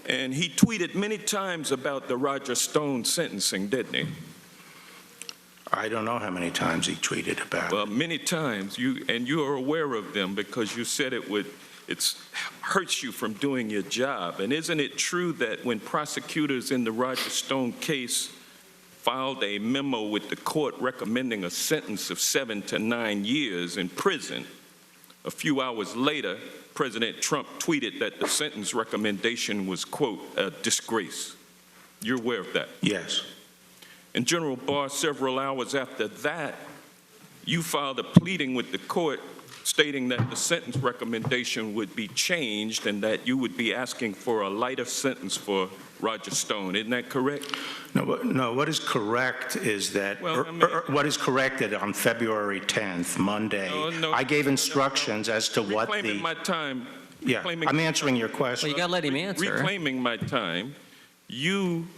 And he tweeted many times about the Roger Stone sentencing, didn't he? I don't know how many times he tweeted about it. Well, many times, you are aware of them because you said it hurts you from doing your job. And isn't it true that when prosecutors in the Roger Stone case filed a memo with the court recommending a sentence of 7 to 9 years in prison, a few hours later, President Trump tweeted that the sentence recommendation was, quote, a disgrace? You're aware of that? Yes. And General Barr, several hours after that, you filed a pleading with the court stating that the sentence recommendation would be changed and that you would be asking for a lighter sentence for Roger Stone. Isn't that correct? No, what is correct is that, what is corrected on February 10th, Monday, I gave instructions as to what the... Reclaiming my time. Yeah, I'm answering your question. Well, you got to let him answer. Reclaiming my time, you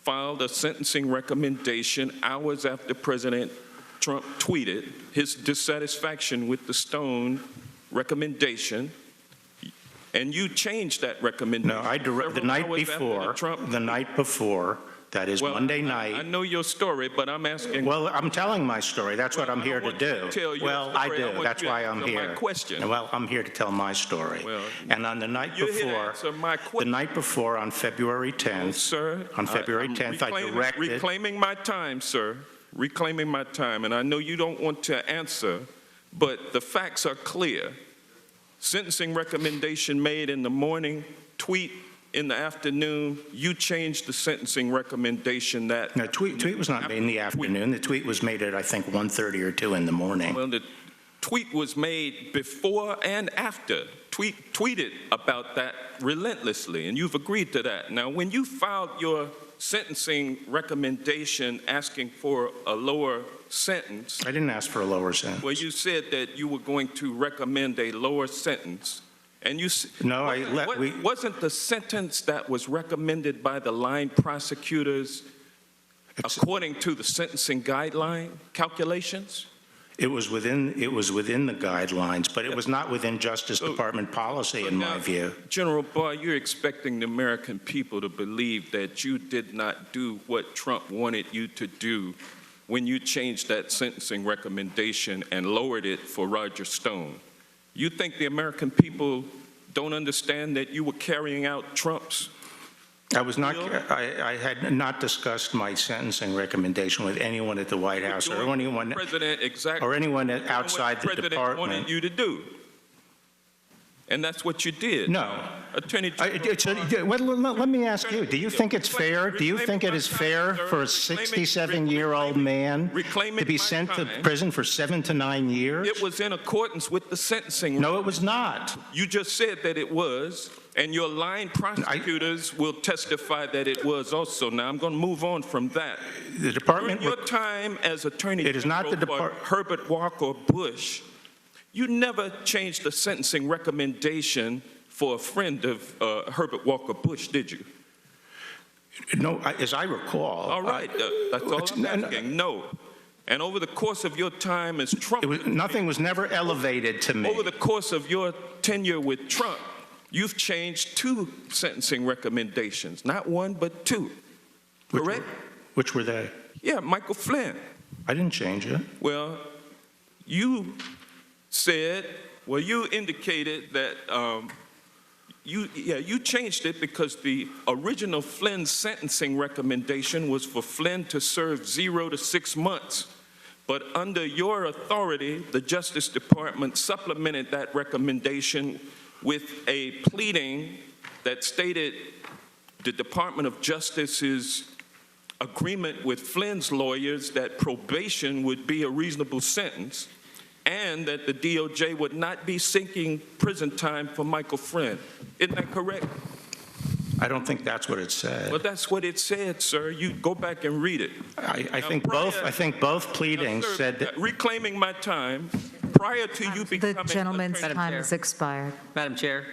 filed a sentencing recommendation hours after President Trump tweeted his dissatisfaction with the Stone recommendation, and you changed that recommendation. No, the night before, that is Monday night. I know your story, but I'm asking. Well, I'm telling my story. That's what I'm here to do. Well, I do. That's why I'm here. My question. Well, I'm here to tell my story. Well, and on the night before, on February 10th, sir, on February 10th, I directed. Reclaiming my time, sir. Reclaiming my time, and I know you don't want to answer, but the facts are clear. Sentencing recommendation made in the morning, tweet in the afternoon, you changed the sentencing recommendation that... No, tweet was not made in the afternoon. The tweet was made at, I think, 1:30 or 2 in the morning. Well, the tweet was made before and after. Tweeted about that relentlessly, and you've agreed to that. Now, when you filed your sentencing recommendation asking for a lower sentence... I didn't ask for a lower sentence. Well, you said that you were going to recommend a lower sentence, and you... No, wasn't the sentence that was recommended by the line prosecutors according to the sentencing guideline calculations? It was within the guidelines, but it was not within Justice Department policy, in my view. General Barr, you're expecting the American people to believe that you did not do what Trump wanted you to do when you changed that sentencing recommendation and lowered it for Roger Stone. You think the American people don't understand that you were carrying out Trump's... I had not discussed my sentencing recommendation with anyone at the White House or anyone outside the department. Wanted you to do, and that's what you did. No, Attorney General. let me ask you: do you think it's fair? Do you think it is fair for a 67-year-old man to be sent to prison for 7 to 9 years? It was in accordance with the sentencing. No, it was not. You just said that it was. And your line prosecutors will testify that it was also. Now, I'm going to move on from that. The department... During your time as Attorney General, it is not the department... Herbert Walker Bush, you never changed the sentencing recommendation for a friend of Herbert Walker Bush, did you? No, as I recall... All right, that's all I'm asking. No. And over the course of your time as Trump... nothing was never elevated to me. Over the course of your tenure with Trump, you've changed 2 sentencing recommendations, not 1, but 2, correct? Which were they? Yeah, Michael Flynn. I didn't change it. Well, you said, you indicated that you changed it because the original Flynn sentencing recommendation was for Flynn to serve 0 to 6 months. But under your authority, the Justice Department supplemented that recommendation with a pleading that stated the Department of Justice's agreement with Flynn's lawyers that probation would be a reasonable sentence and that the DOJ would not be seeking prison time for Michael Flynn. Isn't that correct? I don't think that's what it said. Well, that's what it said, sir. You go back and read it. I think both pleadings said that... Reclaiming my time, prior to you becoming... The gentleman's time has expired. Madam Chair,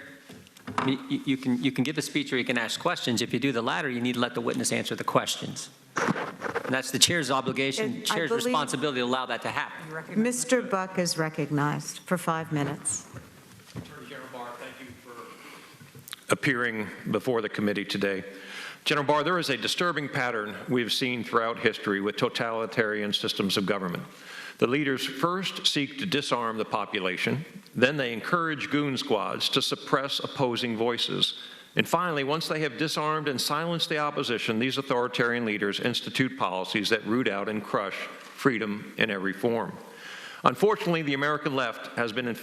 you can give a speech or you can ask questions. If you do the latter, you need to let the witness answer the questions. And that's the chair's obligation, chair's responsibility to allow that to happen. Mr. Buck is recognized for 5 minutes. Attorney General Barr, thank you for appearing before the committee today. General Barr, there is a disturbing pattern we've seen throughout history with totalitarian systems of government. The leaders first seek to disarm the population, then they encourage goon squads to suppress opposing voices. And finally, once they have disarmed and silenced the opposition, these authoritarian leaders institute policies that root out and crush freedom in every form. Unfortunately, the American left has been